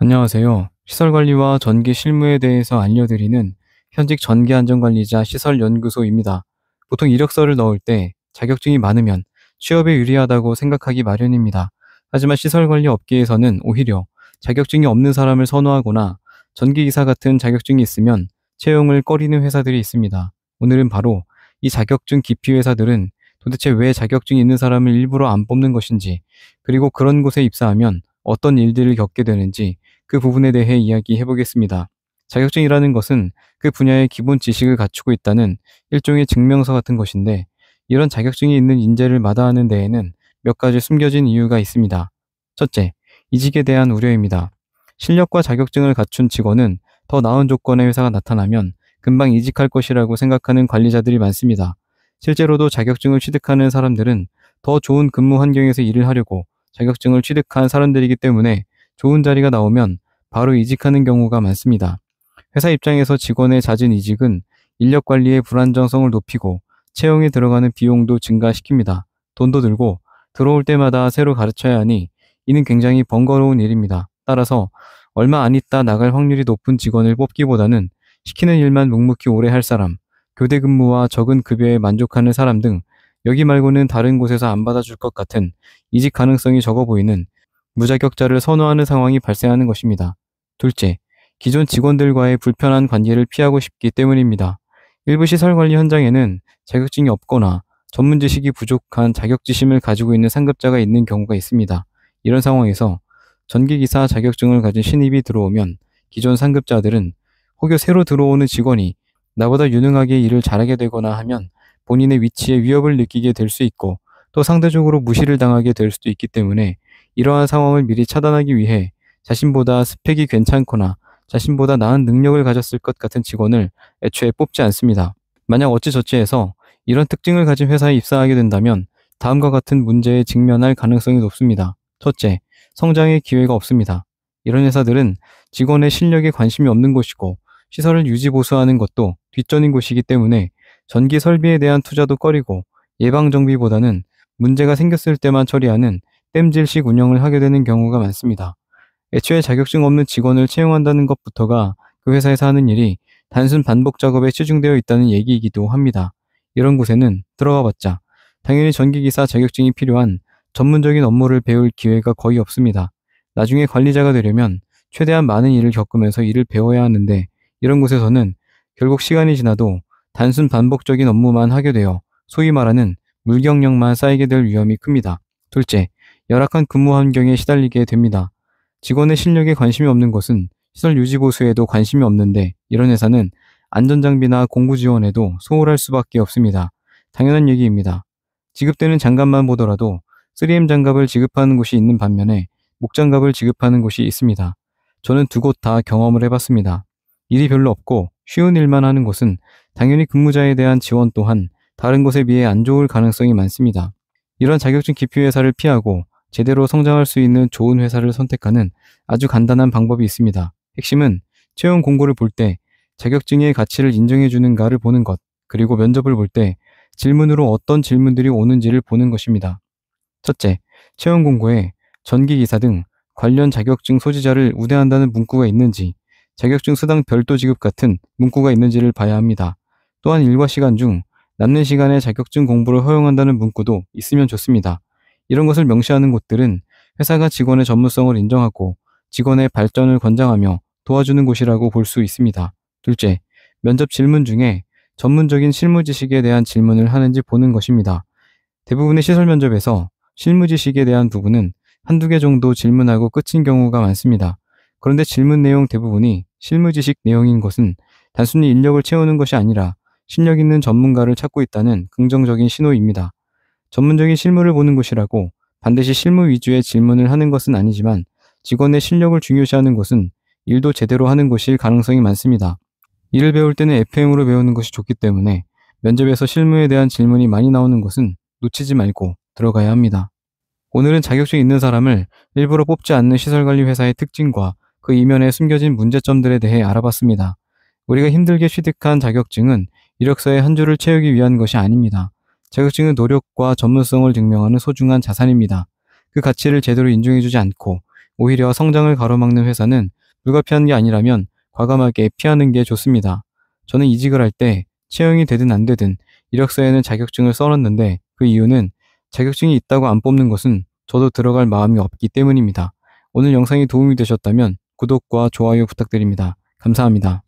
안녕하세요. 시설관리와 전기 실무에 대해서 알려드리는 현직 전기안전관리자 시설연구소입니다. 보통 이력서를 넣을 때 자격증이 많으면 취업에 유리하다고 생각하기 마련입니다. 하지만 시설관리 업계에서는 오히려 자격증이 없는 사람을 선호하거나 전기기사 같은 자격증이 있으면 채용을 꺼리는 회사들이 있습니다. 오늘은 바로 이 자격증 기피 회사들은 도대체 왜 자격증이 있는 사람을 일부러 안 뽑는 것인지, 그리고 그런 곳에 입사하면 어떤 일들을 겪게 되는지, 그 부분에 대해 이야기해 보겠습니다. 자격증이라는 것은 그 분야의 기본 지식을 갖추고 있다는 일종의 증명서 같은 것인데, 이런 자격증이 있는 인재를 마다하는 데에는 몇 가지 숨겨진 이유가 있습니다. 첫째, 이직에 대한 우려입니다. 실력과 자격증을 갖춘 직원은 더 나은 조건의 회사가 나타나면 금방 이직할 것이라고 생각하는 관리자들이 많습니다. 실제로도 자격증을 취득하는 사람들은 더 좋은 근무 환경에서 일을 하려고 자격증을 취득한 사람들이기 때문에 좋은 자리가 나오면 바로 이직하는 경우가 많습니다. 회사 입장에서 직원의 잦은 이직은 인력 관리의 불안정성을 높이고 채용에 들어가는 비용도 증가시킵니다. 돈도 들고 들어올 때마다 새로 가르쳐야 하니 이는 굉장히 번거로운 일입니다. 따라서 얼마 안 있다 나갈 확률이 높은 직원을 뽑기보다는 시키는 일만 묵묵히 오래 할 사람, 교대 근무와 적은 급여에 만족하는 사람 등 여기 말고는 다른 곳에서 안 받아줄 것 같은 이직 가능성이 적어 보이는 무자격자를 선호하는 상황이 발생하는 것입니다. 둘째, 기존 직원들과의 불편한 관계를 피하고 싶기 때문입니다. 일부 시설 관리 현장에는 자격증이 없거나 전문 지식이 부족한 자격지심을 가지고 있는 상급자가 있는 경우가 있습니다. 이런 상황에서 전기기사 자격증을 가진 신입이 들어오면 기존 상급자들은 혹여 새로 들어오는 직원이 나보다 유능하게 일을 잘하게 되거나 하면 본인의 위치에 위협을 느끼게 될 수 있고, 또 상대적으로 무시를 당하게 될 수도 있기 때문에 이러한 상황을 미리 차단하기 위해 자신보다 스펙이 괜찮거나 자신보다 나은 능력을 가졌을 것 같은 직원을 애초에 뽑지 않습니다. 만약 어찌저찌해서 이런 특징을 가진 회사에 입사하게 된다면 다음과 같은 문제에 직면할 가능성이 높습니다. 첫째, 성장의 기회가 없습니다. 이런 회사들은 직원의 실력에 관심이 없는 곳이고 시설을 유지 보수하는 것도 뒷전인 곳이기 때문에 전기 설비에 대한 투자도 꺼리고 예방 정비보다는 문제가 생겼을 때만 처리하는 땜질식 운영을 하게 되는 경우가 많습니다. 애초에 자격증 없는 직원을 채용한다는 것부터가 그 회사에서 하는 일이 단순 반복 작업에 치중되어 있다는 얘기이기도 합니다. 이런 곳에는 들어가 봤자 당연히 전기기사 자격증이 필요한 전문적인 업무를 배울 기회가 거의 없습니다. 나중에 관리자가 되려면 최대한 많은 일을 겪으면서 일을 배워야 하는데, 이런 곳에서는 결국 시간이 지나도 단순 반복적인 업무만 하게 되어 소위 말하는 물경력만 쌓이게 될 위험이 큽니다. 둘째, 열악한 근무 환경에 시달리게 됩니다. 직원의 실력에 관심이 없는 것은 시설 유지 보수에도 관심이 없는데, 이런 회사는 안전장비나 공구 지원에도 소홀할 수밖에 없습니다. 당연한 얘기입니다. 지급되는 장갑만 보더라도 3M 장갑을 지급하는 곳이 있는 반면에 목장갑을 지급하는 곳이 있습니다. 저는 두 곳 다 경험을 해봤습니다. 일이 별로 없고 쉬운 일만 하는 곳은 당연히 근무자에 대한 지원 또한 다른 곳에 비해 안 좋을 가능성이 많습니다. 이런 자격증 기피 회사를 피하고 제대로 성장할 수 있는 좋은 회사를 선택하는 아주 간단한 방법이 있습니다. 핵심은 채용 공고를 볼 때 자격증의 가치를 인정해 주는가를 보는 것, 그리고 면접을 볼 때 질문으로 어떤 질문들이 오는지를 보는 것입니다. 첫째, 채용 공고에 전기기사 등 관련 자격증 소지자를 우대한다는 문구가 있는지, 자격증 수당 별도 지급 같은 문구가 있는지를 봐야 합니다. 또한 일과 시간 중 남는 시간에 자격증 공부를 허용한다는 문구도 있으면 좋습니다. 이런 것을 명시하는 곳들은 회사가 직원의 전문성을 인정하고 직원의 발전을 권장하며 도와주는 곳이라고 볼 수 있습니다. 둘째, 면접 질문 중에 전문적인 실무 지식에 대한 질문을 하는지 보는 것입니다. 대부분의 시설 면접에서 실무 지식에 대한 부분은 한두 개 정도 질문하고 끝인 경우가 많습니다. 그런데 질문 내용 대부분이 실무 지식 내용인 것은 단순히 인력을 채우는 것이 아니라 실력 있는 전문가를 찾고 있다는 긍정적인 신호입니다. 전문적인 실무를 보는 곳이라고 반드시 실무 위주의 질문을 하는 것은 아니지만, 직원의 실력을 중요시하는 곳은 일도 제대로 하는 곳일 가능성이 많습니다. 일을 배울 때는 FM으로 배우는 것이 좋기 때문에 면접에서 실무에 대한 질문이 많이 나오는 것은 놓치지 말고 들어가야 합니다. 오늘은 자격증 있는 사람을 일부러 뽑지 않는 시설관리 회사의 특징과 그 이면에 숨겨진 문제점들에 대해 알아봤습니다. 우리가 힘들게 취득한 자격증은 이력서의 한 줄을 채우기 위한 것이 아닙니다. 자격증은 노력과 전문성을 증명하는 소중한 자산입니다. 그 가치를 제대로 인정해주지 않고 오히려 성장을 가로막는 회사는 불가피한 게 아니라면 과감하게 피하는 게 좋습니다. 저는 이직을 할 때 채용이 되든 안 되든 이력서에는 자격증을 써놨는데 그 이유는 자격증이 있다고 안 뽑는 것은 저도 들어갈 마음이 없기 때문입니다. 오늘 영상이 도움이 되셨다면 구독과 좋아요 부탁드립니다. 감사합니다.